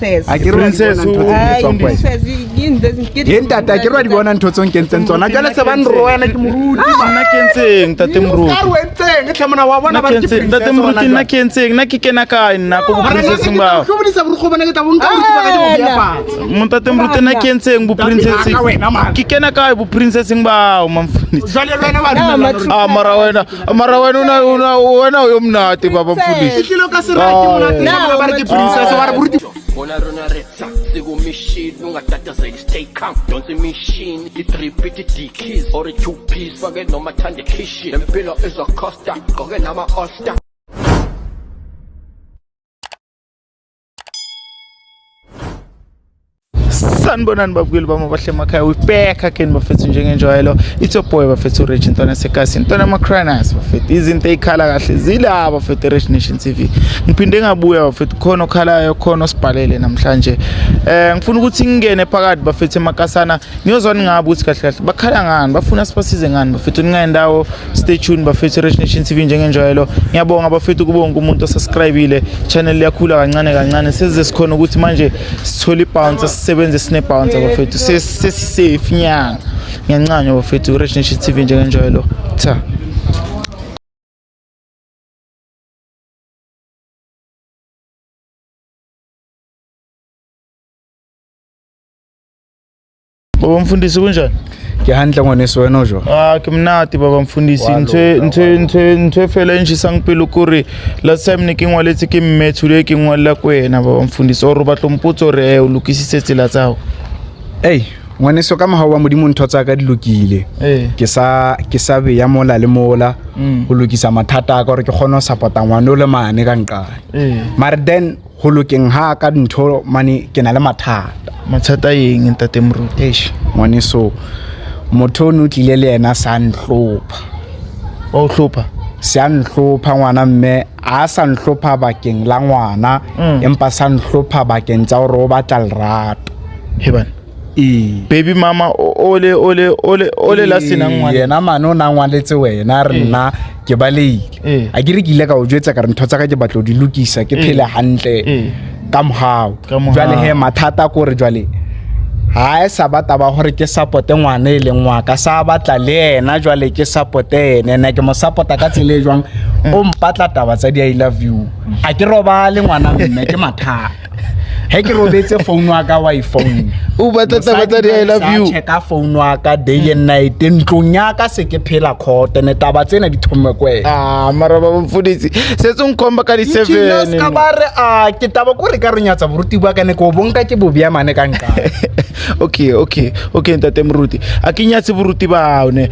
princess a ke re princess Yentata ke re di bona ntho tsong kentseng tsona jale se ba nroena ke moruti nna kentseng tate moruti ka ruetseng ke tlamona wa bona ba ke princess tate moruti nna kentseng nna ke kena kae nna go princessing ba go bodisa borgo bona ke tla bonka boruti ba ka di go ya fatsa mo tate moruti nna kentseng bo princessing ke kena kae bo princessing ba mamfundisi jale wena ba mara wena yo mnati baba mfundisi kilo ka se raki monate ka ba re ke princess wa re boruti Bona rona retsa siku machine ungatatazeli stay calm don't say machine i-3 keys or a 2 piece fake noma thande kitchen empilo izocosta goke nama oster sanibonani babukeli bami abahle emakhaya we back again bafethu njengenjwayelo it's your boy bafethu Rich Ntwana Sekasi Ntwana Macranas bafethu izinto ezikhala kahle zila bafethu Rich Nation TV ngiphinde ngabuya bafethu khona okhalayo khona osibhalele namhlanje ngifuna ukuthi ngingene phakathi bafethu emakasana ngiyozwana ngabe ukuthi kahle kahle bakhala ngani bafuna sibasize ngani bafethu ningayendawo stay tuned bafethu Rich Nation TV njengenjwayelo ngiyabonga bafethu kubonga umuntu osubscribeile channel yakhula kancane kancane sesize sikhona ukuthi manje sithola ibounce sisebenze bounce bafethu sesisafe nyanga ngiyancanywa bafethu Rich Nation TV njengenjwayelo cha baba mfundisi kunjani ke handle ngone wena ojo ke mnati baba mfundisi ntwe fela nje sangipelo kuri last time ne ke ngwaletse ke mmethu le ke ngwalla kwena baba mfundisi o re batlo mpotso re o lokisitse tsela tsago ngwane so ka mahawa modimo ntho tsa ka di lokile ke sa be ya mola le mola go lokisa mathata a ka gore ke kgona go supporta ngwane o le mane ka nqane mara then go lokeng ha ka ntho mane ke na le mathata yeng ntate moruti ngwane so motho no tlile le ena sa nhlopha o hlopha sa nhlopha ngwana mme a sa nhlopha bakeng la ngwana empa sa nhlopha bakeng tsa gore o batla lerato hebana baby mama ole la sina ngwana yena mano na ngwaletse wena re nna ke baleile a ke re ke ile ka o jwetsa ka re ntho tsa ka ke batlo di lokisa ke phele hantle ka mohao jwale he mathata ko re jwale ha sa bata ba gore ke supporte ngwana ile ngwaka sa batla le ena jwale ke supporte ene ke mo supporta ka tsile jwang o mpatla taba tsa di I love you a ke roba le ngwana mme ke mathata he ke robetse phone wa ka wa iPhone o batla taba tsa di I love you check ka phone wa ka day and night ntlong ya ka se ke phela khote ne taba tsena di thomme kwe mara baba mfundisi setso ngkomba ka di 7 ka bare ke taba ko re ka runyatsa boruti bua ka ne ko bonka ke bobia mane ka nka okay ntate moruti a ke nyatse boruti ba one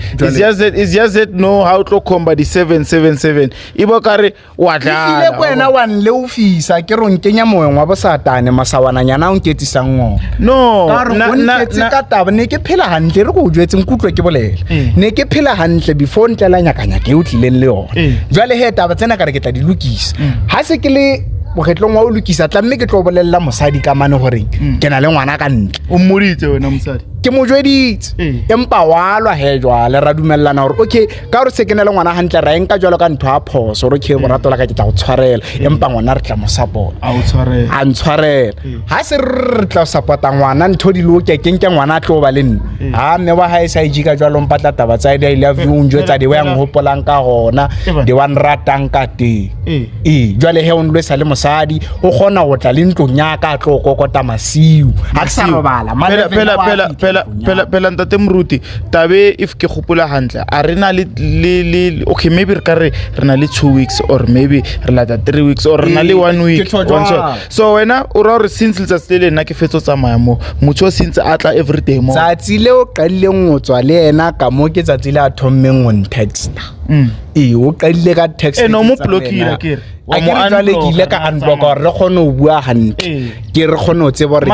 is just that know how to combat di 777 ibo kare wa dlala ile kwena wa nle o fisa ke ro nkenya moeng wa bosatane masawana nyana o nketisa ngo no na ka taba ne ke phela hantle re go jwetse nkutlwe ke bolele ne ke phela hantle before ntlela nyakanya ke o tlileng le yona jwale he taba tsena ka re ke tla di lokisa ha se ke le bogetlong wa o lokisa tla mme ke tlo bolella mosadi ka mane gore ke na le ngwana ka ntle o mmoditse wena mosadi ke mo jweditse empa walwa he jwale ra dumellana gore okay ka gore se ke na le ngwana hantle ra enka jwalo ka ntho a phoso re ke borato la ka ke tla go tshwarela empa ngwana re tla mo support a o tshwarela a ntshwarela ha se re tla supporta ngwana ntho di loke ke nke ngwana a tlo ba le nne ha mme wa ha isa ijika jwalo mpatla taba tsa I love you njwetsa di wa ngopolang ka gona di wa nratang ka te jwale he o nlwe sa le mosadi o gona go tla le ntlong ya ka tlo kokota masiu ha sa robala pela ntate moruti tabe if ke gopola hantle a rena le okay maybe re ka re rena le 2 weeks or maybe re la 3 weeks or rena le 1 week so wena o ra re since le tsatsile nna ke fetso tsamaya mo motho since atla every day mo tsatsile o qalleng o tswa le ena ka mo ke tsatsile a thommeng on text o qallile ka text no mo blockile ke re wa mo antle ke ile ka unblock re kgone o bua hantle ke re kgone o tsebo re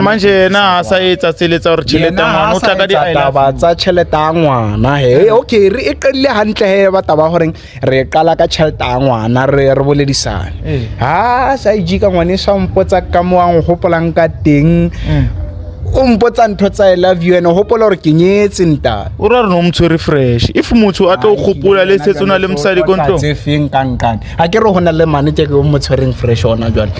manje na sa etsa tseletsa gore cheleta ngwana o tla ka di taba tsa cheleta ngwana he okay re e qelle hantle he ba taba gore re qala ka cheleta ngwana re boledisane ha sa ijika ngwane sa mpotsa ka mo ang hopolang ka teng o mpotsa ntho tsa I love you ene hopola gore ke nyetse nta o ra re no motho refresh if motho a tlo gopola le setsona le mosadi kontlo tse feng kankane ha ke re hona le manete ke o motshwereng fresh ona jwale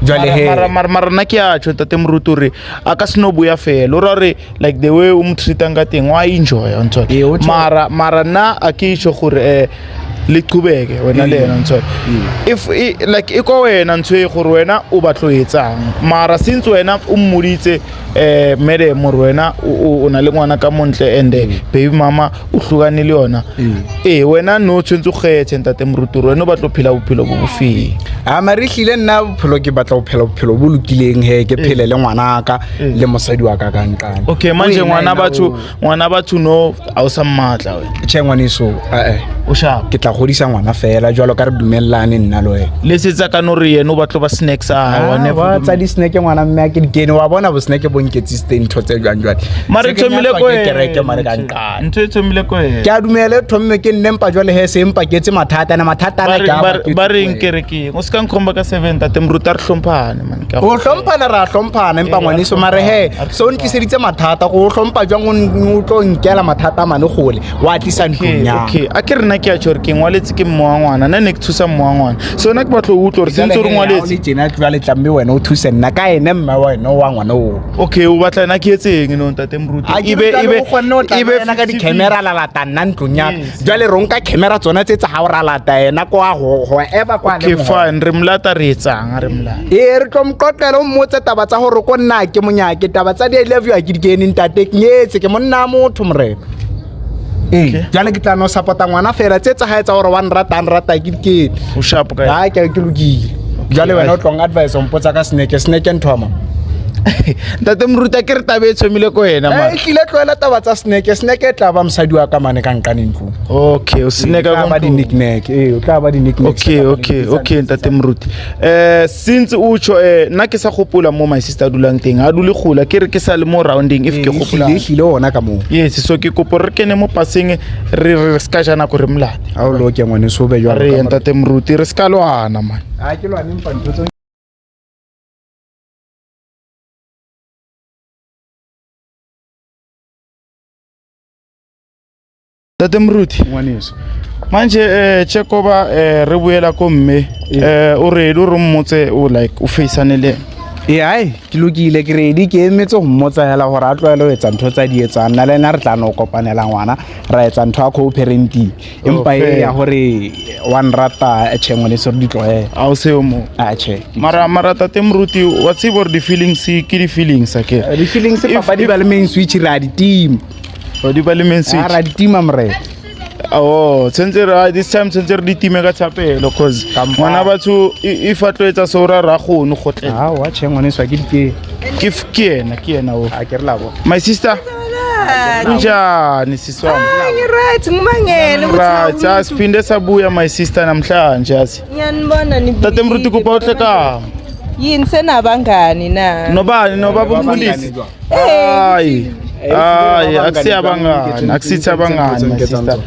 jwale he mara nna ke a tjho ntate Moruti hore a ka seno buya fela o re like the way o mo treatang ka teng wa enjoy ntho mara nna a ke tjho gore le qhubeke wena le yena ntho if like e ko wena ntho e gore wena o batlo etsang mara since wena o mmoditse mere mo wena o na le ngwana ka montle and baby mama o hlukane le yona wena no tshwentse go kgethe ntate Moruti wena o batlo phela bophelo bo bofeng mara hlile nna bophelo ke batla go phela bophelo bo lokileng he ke phele le ngwana ka le mosadi wa ka nkane okay manje ngwana batho no a o sa mmatla wena tshengwaneso o sha ke tla godisa ngwana fela jwalo ka re dumellane nna lo le setsa ka no re yena o batlo ba snacks wa never tsa di snack ngwana mme ke dikene wa bona bo snack bo nketsiste ntho tse jwang mare thomile ko kereke mare ka nkane ntho e thomile ko ke a dumele thomme ke nne mpa jwale he se mpa ketse mathata na mathata na ka ba re kereke o ska nkhomba ka 7 tate Moruti re hlomphane man ka o hlomphana ra hlomphana mpa ngwaniso mare he so ntliseditse mathata go hlompha jwang o tlo nkela mathata mane gole wa tlisa ntlonya okay a ke rena ke a tjore ke ngwaletse ke mmoa ngwana nna ne ke thusa mmoa ngwana so nna ke batlo o utlwa re sentse re ngwaletse tsena jwale tlamme wena o thuse nna ka ene mma wena wa ngwana o okay o batla nna ke etseng no ntate Moruti ibe nna ka di camera la lata nna ntlonya jwale ronka camera tsona tse tsa ha o ra lata ena kwa go eva kwa le okay fine re mlata re etsang re mlata re tlo mqoqela o mmotse taba tsa gore ko nna ke monyake taba tsa di I love you a ke dikene ntate ke nyetse ke monna motho morena jale ke tla no support ngwana fela tse tsa ha etsa gore 1 rata ke dikene o sharp ka ha ke lokile jale wena o tlong advice o mpotsa ka snack ntwama ntate Moruti a ke re tabe tshomile ko wena man hlile tloela taba tsa snack e tla ba mosadi wa ka mane ka nkane ntlo okay o snacka ka ba di nickname o tla ba di nickname okay ntate Moruti since o tsho nna ke sa gopola mo my sister dulang teng a dule gola ke re ke sa le mo rounding if ke gopola hlile ona ka mo yes so ke kopo re kene mo passing re ska jana go re mlate a o lo ke ngwane so be jwa re ntate Moruti re ska lwana man a ke lwane mpa ntotso Tate Moruti ngwaneso manje chekoba re buela ko mme o re do re mmotse o like o faceane le ai ke lokile ke ready ke emetse go mmotsa hela gore a tloela o etsa ntho tsa di etsa nna le nna re tla no kopanela ngwana ra etsa ntho ya co-parenting empa ya gore 1 rata tshengwaneso re di tloela a o se o mo a che mara Tate Moruti wa tse bore di feelings ke di feelings ke di feelings papa di ba le main switch ra di team o di ba le main switch ra di team amre this time since re di time ka tshapelo cause ngwana batho if a tloetsa so ra gone gotle wa tshengwaneso ke yena o a ke re labo my sister njani siswami right ngumangele right asiphinde sabuya my sister namhlanje yazi ngiyanibona ni Tate Moruti kuba uhleka yini senabangani na nobani umfundisi akusiyabangani my sister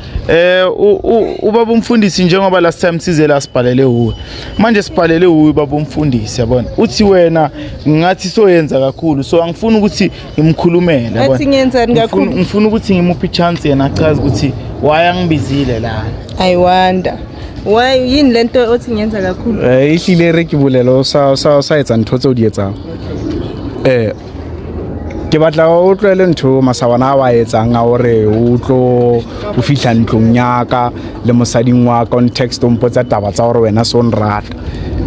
ubaba umfundisi njengoba last time sizela sibhalele uwe manje sibhalele uwe baba umfundisi yabona uthi wena ngathi soyenza kakhulu so angifuni ukuthi ngimkhulumele yabona athi ngiyenzani kakhulu ngifuna ukuthi ngimuphi chance yena achaze ukuthi why angibizile la I wonder why yini lento othi ngiyenza kakhulu ihlile re ke bolelo sa etsa ntho tse o di etsang ke batla o tlwele ntho masawana wa etsang a hore o tlo o fihla ntlong yaka le mosading wa context o mpotsa taba tsa hore wena so nrata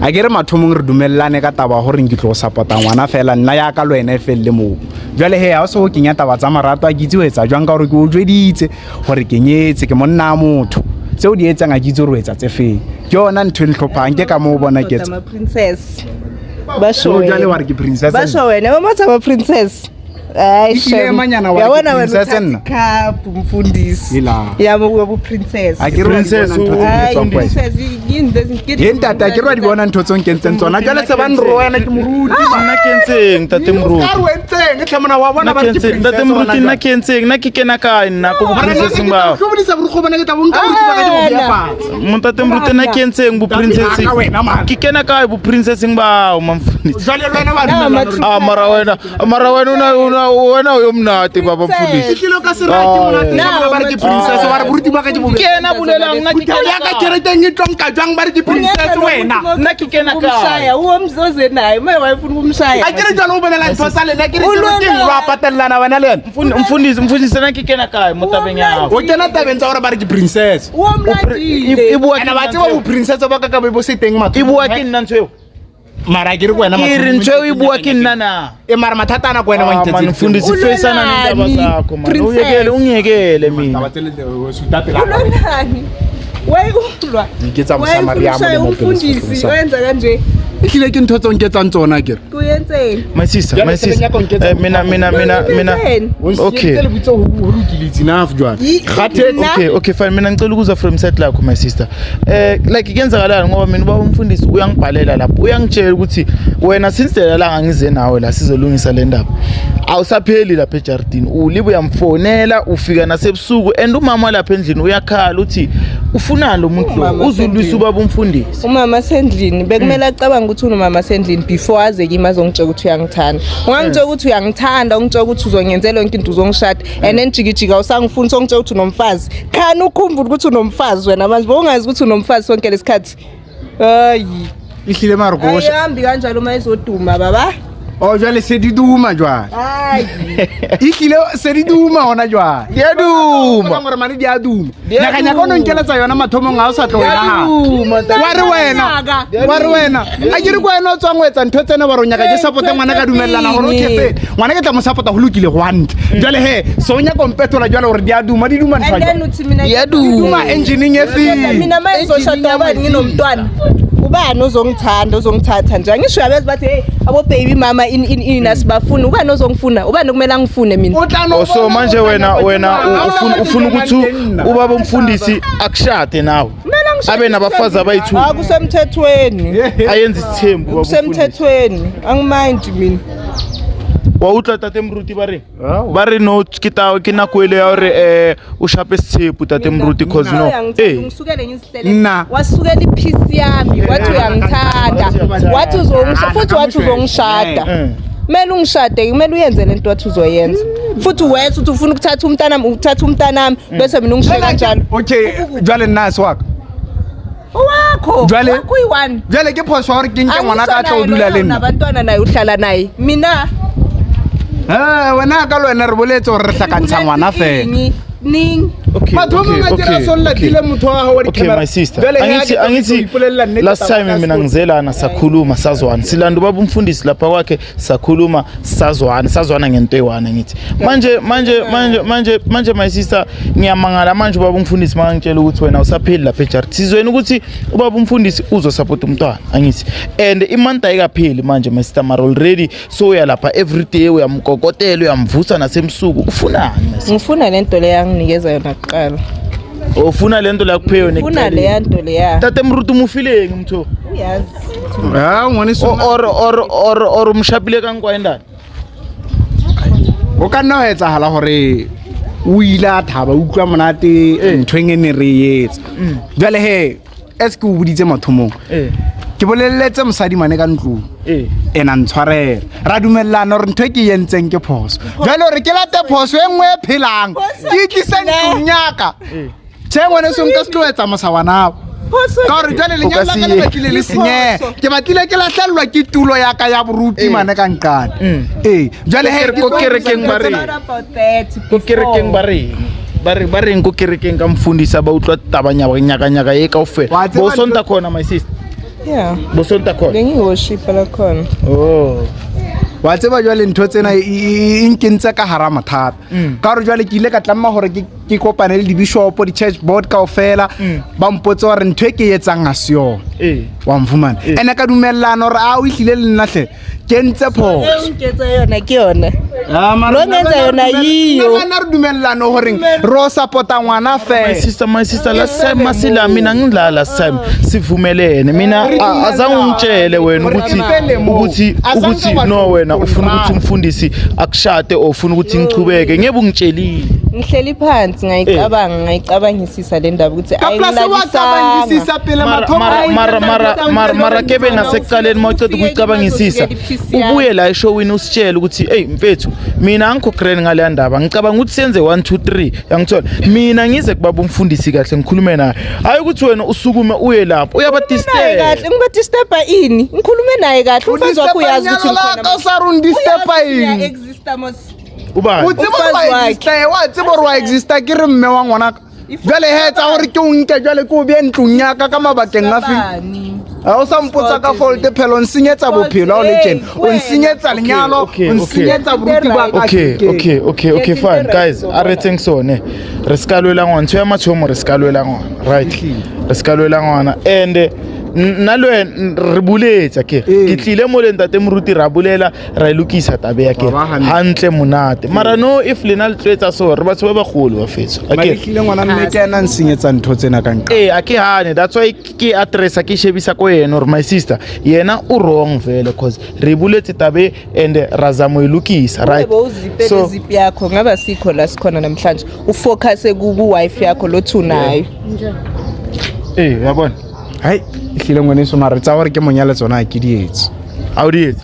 a ke re mathomong re dumellane ka taba hore ke tlo supporta ngwana fela nna ya ka lo ena efelle mo jwale he a o so kenya taba tsa marato a kitse o etsa jwang ka hore ke o jweditse hore ke nyetse ke monna motho tseo di etsang a kitse o etsa tse feng ke yona ntho e ntlhophang ke ka mo bona ke tsa princess so jwale wa re ke princess ba sho wena mama tsa princess manyana wa princess nna cup mfundisi ya bo princess yini tata ke rwa di bona ntho tsong kentseng tsona jale se ba nro wena ke Moruti nna kentseng Tate Moruti ka rwenteng ke tlamona wa bona ba ke princess Tate Moruti nna kentseng nna ke kena kae nna go princess ba go bodisa bro go bona ke tla bonka Moruti ba ka di ya mo Tate Moruti nna kentseng bo princess ke kena kae bo princess ba o mamfundisi jale wena wa mara wena wena uyomnati baba mfundisi Ihlilo ka serati mona ba re ke princess wa re buruti ba ka ke bobe kena bolelang nna ke ya ka kerete ngi tonka jwang ba re ke princess wena nna ke kena ka umshaya uwomzoze naye my wife umshaya a kere jalo o bolela ntho tsa lena ke re ke ngwa patelana wena le mfundisi nna ke kena ka mo tabeng ya o kena tabeng tsa gore ba re ke princess uwomnadile ana ba tseba bo princess ba ka be bo se teng matho ibua ke nna ntshweo mara ke re kwena ke re ntshweo ibua ke nna na e mara mathata ana kwena wa ntetse mfundisi fesana nendaba zakho man ungiyekele mina ulolani wayulwa Ngiketsa mosamariamo le mo umfundisi wenza kanje ihlile ke ntho tsong ke tsang tsona ke kuyenzeni my sister mina okay le butso ho lokilitse enough jwa okay fine mina ngicela ukuza from side lakho my sister like ikenzakalala ngoba mina ubaba umfundisi uyangibhalela lapho uyangitshela ukuthi wena since la ngize nawe la sizolungisa le ndaba awusapheli lapha ejardini ulibe uyamfonela ufika nasebusuku and umama lapha endlini uyakhala uthi ufunani lo muntu lo uzulwisa ubaba umfundisi umama sendlini bekumele acabanga ukuthi unomama sendlini before aze kimi azongitshela ukuthi uyangithanda ungangitshela ukuthi uyangithanda ungitshela ukuthi uzongenzela yonke into uzongishada and then jikijika usangifuna songitshela ukuthi unomfazi khani ukhumbula ukuthi unomfazi wena manje bongazi ukuthi unomfazi sonke lesikhathi hayi ihlile mara go ayihambi kanjalo uma izoduma baba o jwa le sediduma jwa hayi ihlile sediduma ona jwa ya duma ngore mani dia duma nyakanya kono nkeletsa yona mathomo nga o sa tlo wena ha wa re wena a ke re kwena o tswangwetsa ntho tsena ba ro nyaka ke support ngwana ka dumellana gore o kefe ngwana ke tla mo support go lokile go ante jwale he so nya kompetola jwale gore dia duma di duma ntwa ya duma engineering efi mina manje shada bani nginomntwana ubani ozongithatha nje ngisho yabezi bathi hey abo baby mama in asibafuna ubani ozongifuna ubani kumele angifune mina so manje wena ufuna ukuthi ubaba umfundisi akushade nawe abe nabafazi abayithu akusemthethweni ayenza isithembu ubaba kusemthethweni angimind mina wa utla tate mruti ba re no ke nako ile ya gore o shape setshepu tate mruti cause no ngisukele ngisitele wasukela iphisi yami wathi uyangithanda wathi uzongishada kumele ungishade kumele uyenze lento wathi uzoyenza futhi wethu uthi ufuna ukuthatha umntanami bese mina ungishaya kanjalo okay jwale nasi wakho wakho kuyi1 jwale ke phoso gore ke nke ngwana ka tla o dula le nna abantwana naye uhlala naye mina wena ka lwena re boletse gore re hlakantsha ngwana fela Okay my sister angithi last time mina ngizelana sakhuluma sazwana silanda ubaba umfundisi lapha kwakhe sakhuluma sazwana ngento ewana ngithi manje my sister ngiyamangala manje ubaba umfundisi mangitshela ukuthi wena usapheli lapha eJardi sizweni ukuthi ubaba umfundisi uzosupport umntwana angithi and imanta ayikapheli manje my sister mar already so uya lapha every day uyamgogotela uyamvusa nasemsuku ufunani ngifuna lento le yanginikeza yona kuqala ufuna lento la kupheyo ufuna le nto le ya tate mruti mufileng mtho uyazi ngone so or umshapile kangwayendana o ka nna ho etsahala hore o ila thaba utlwa monate ntwengene re yetsa jwale he eske o buditse mathomong ke bolelletse mosadi mane ka ntlo ena ntshwarela ra dumellana re ntwe ke yentseng ke phoso jwale re ke late phoso engwe e phelang ke tlisa ntnyaka ngone se nka se etsa mosawana ka re jwale le nyala ka le batlile le senye ke batlile ke lahlellwa ke tulo ya ka ya boruti mane ka nqana jwale he ko kerekeng ba reng ko kerekeng ka mfundisa ba utlwa tabanyaka e kaofela bo sonta khona my sister yeah bo sonta khona ngiworship la khona wa tseba jwale ntho tsena e nkentse ka hara mathata ka re jwale ke ile ka tlamma hore ke kopane le di-bishop di church board kaofela ba mpotse gore ntho e ke etsang a se yona wa mfumana ene ka dumellana gore a o ihlile le nnahle ke ntse phoso yona ke yona lo ngenza yona yiyo nna re dumellano gore ro support-a ngwana fela my sister last time masila mina ngidlala last time sivumelene mina azange ungitshele wena ukuthi no wena ufuna ukuthi umfundisi akushade ofuna ukuthi ngichubeke ngeke ungitshelile ngihleli phansi ngayicabangisisa le ndaba ukuthi kaplasewacabangisisa phela mara kebe ngasekuqaleni mawuceda ukuyicabangisisa ubuye la eshowini usitshela ukuthi hey mfethu mina angikho grand ngale ndaba ngicabanga ukuthi senze 1 2 3 yangithola mina ngize kubaba umfundisi kahle ngikhulume naye hayi ukuthi wena usukume uye lapho uyabadisturb kahle ngibadisturb ini ngikhulume naye kahle umfazi wakho uyazi ukuthi ngikhona sarundisturb ini exista mos o tsebo wa exista ke re mme wa ngwana jwale hetsa gore ke o nke jwale ke o bie ntlong yaka ka mabakeng a feng a o sa mpotsa ka fault phelo o nsenyetsa bophelo a o le tjena o nsenyetsa lenyalo o nsenyetsa boruti ba okay fine guys a re tseng sone re skalwela ngwana tsho ya mathomo re skalwela ngwana right re skalwela ngwana and nalwe re buletsa ke tlile mo le ntate moruti ra bulela ra ilukisa tabe ya ke hantle monate mara no if lena le tletsa so re batho ba bagolo wa fetso okay tlile ngwana mme ke ana nsenyetsa ntho tsena ka nka ake hane that's why ke addressa ke shebisa ko yena or my sister yena u wrong vele cause re buletse tabe and razamo ilukisa right so zip yakho ngaba sikho la sikhona namhlanje ufocus ku wife yakho lo thunayo yabona hai hlile ngwane so mara tsa gore ke monyale tsona ke dietse audience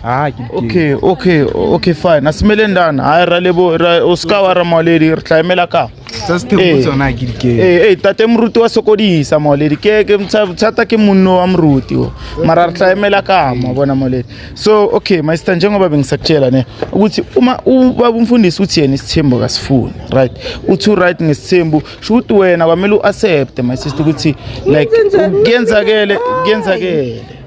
okay fine asimele ndana hayi ra lebo o ska wa ra maledi re tlaimela ka tsa sithembu tsona ke dike tate mruti wa sokodisa maledi ke mthatha ke munno wa mruti mara re tlaimela ka mabona maledi so okay my sister njengoba bengisakutshela ne ukuthi uma ubaba umfundisi uthi yena isithembu kasifuni right uthi right ngesithembu shuthi wena kwamele uaccept my sister ukuthi like kuyenzakele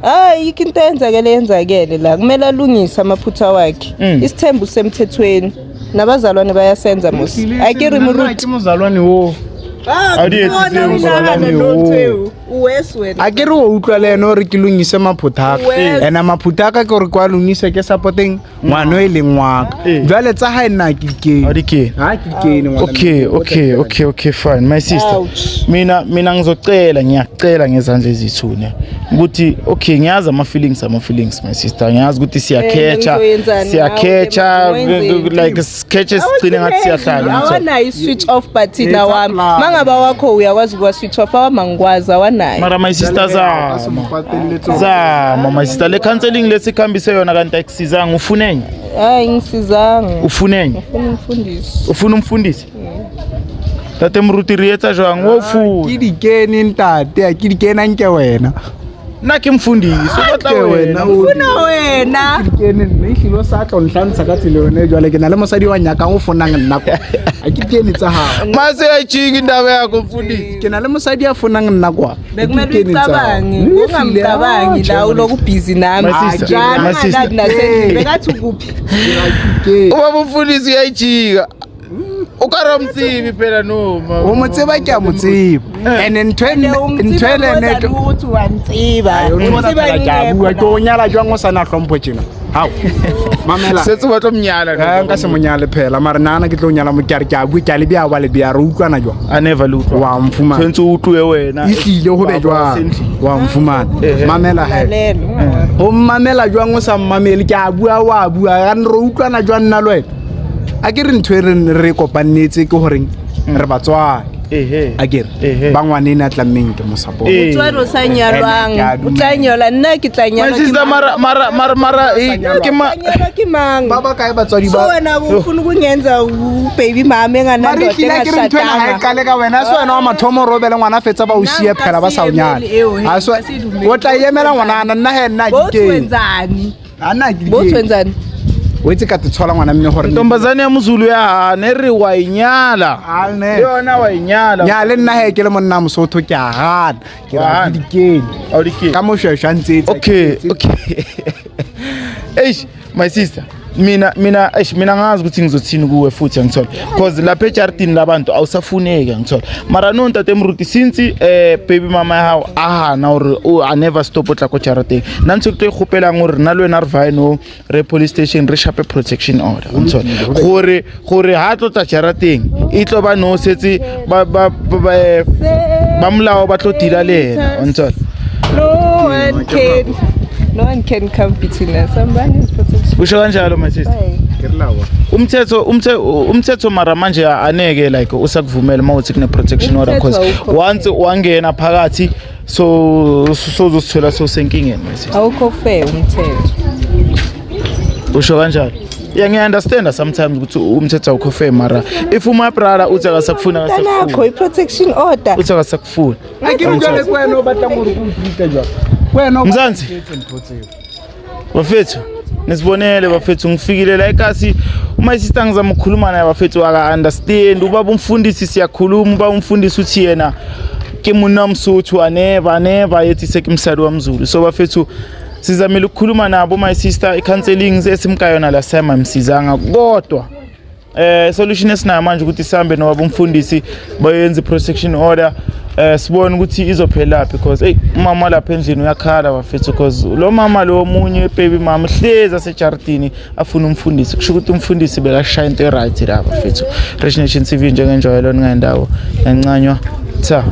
hayi ikinto yenzakele la kumele alungise amaphutha wakhe isithembu semthethweni nabazalwane bayasenza mos akiri muruti muzalwane wo akere o utlwa le eno re ke lungise maphutha ena maphutha ka ke re kwa lungise ke supporting ngwana e leng waka jwale tsa ha nna ke okay fine my sister mina ngiyacela ngezandla ezithune ukuthi okay ngiyazi ama feelings my sister ngiyazi ukuthi siyakhetha like sketches sigcine ngathi siyahlala awana i switch off button wami mangaba wakho uyakwazi ukwa switch off awamangwazi awanayo mara my sister zama my sister le counseling lesikhambise yona kanti akusizanga ufunenye hayi ngisizanga ufunenye ufuna umfundisi tate mruti rietsa jwang wo fu ke dikene ntate ke dikena nke wena na ke mfundisi o batla wena ufuna dikene nne hlilo sa tlo nhlantsha ka tsile yone jwale ke na le mosadi wa nyaka o fonang nna kwa a ke dikene tsa ha mase ya chingi ndaba yakho mfundisi ke na le mosadi ya fonang nna kwa bekumele ucabange ungamcabangi la uloku busy nami my sister bekathi ukuphi ubaba umfundisi uyayijika ukaramtsibi phela noma umutsiba ke amutsiba and ntwele ukuthi wantsiba umtsiba ke nyala jwa ngo sana hlompho tjena hawo mamela setso batlo mnyala nka se monyale phela mara nana ke tlo nyala mo ke a bua ke le bia ba le bia re utlwana jwa I never look wa mfumana tshentse utlwe wena ihlile go be jwa wa mfumana mamela he o mamela jwa ngo sa mamele ke a bua wa bua ga re utlwana jwa nna lwena a ke re ntwe re kopanetse ke horeng re batswa akere ba ngwane na tlammeng ke mo support utswaro sa nyalwang o tla nyola nna ke tla nyala my sister mara ke mang baba kae batswadi ba so wena ufuna ukungenza baby mama engana ndoda engashatanga ha kale ka wena so wena wa mathomo robele ngwana fetsa ba o siya phela ba sa o nyala a so o tla yemela ngwana nna he nna ke botswenzani ana ke botswenzani wetse ka tsola ngwana mme gore ntombazane ya muzulu ya hane re wa inyala yona wa inyala nyale nna he ke le monna mosotho ke a gana ke ra dikeni ka mo shwa ntsetsa okay my sister mina ngazi ukuthi ngizothini kuwe futhi ngithola because lapha ejartini labantu awusafuneki ngithola mara no ntate mruti since baby mama yawo ahana or I never stop otla ko jartini nantse ke khopela ngore na lwena re vaino re police station re shape protection order ngithola gore ha tlo tla jartini e tlo ba no setse ba molao ba tlo dira lena ngithola no one can come between us. Somebody is protecting. Usho kanjalo my sister. umthetho mara manje aneke like usakuvumela mawuthi kune protection order cause once wangena phakathi so uzosithola sosenkingeni manje. Awukho fair umthetho. Usho kanjalo? Yeah, ngiya-understand sometimes ukuthi umthetho awukho fair mara if my brother uthi akasakufuna Nakho i-protection order. uthi akasakufuna. Akirujale kwena obatla ngori kumplika jwa. Kwena Mzansi. Bafethu nisibonele bafethu ngifikile la ekhasi uma isister ngizama ukukhuluma naye bafethu aka-understand ubaba umfundisi siyakhuluma ubaba umfundisi uthi yena ke munamsuthu aneva yethi sekimsali wamzulu so bafethu sizamile ukukhuluma nabo my sister i-counseling esimkayona la sama msizanga kodwa solution esinayo manje ukuthi sihambe nobaba umfundisi bayenze protection order sibone ukuthi izophela because umama lapha endlini uyakhala bafethu because lo mama lo omunye baby mama hleza sejardini afuna umfundisi kusho ukuthi umfundisi bekashaya into right la bafethu Rich Nation TV njengenjwayelo ningendawo yancanywa tha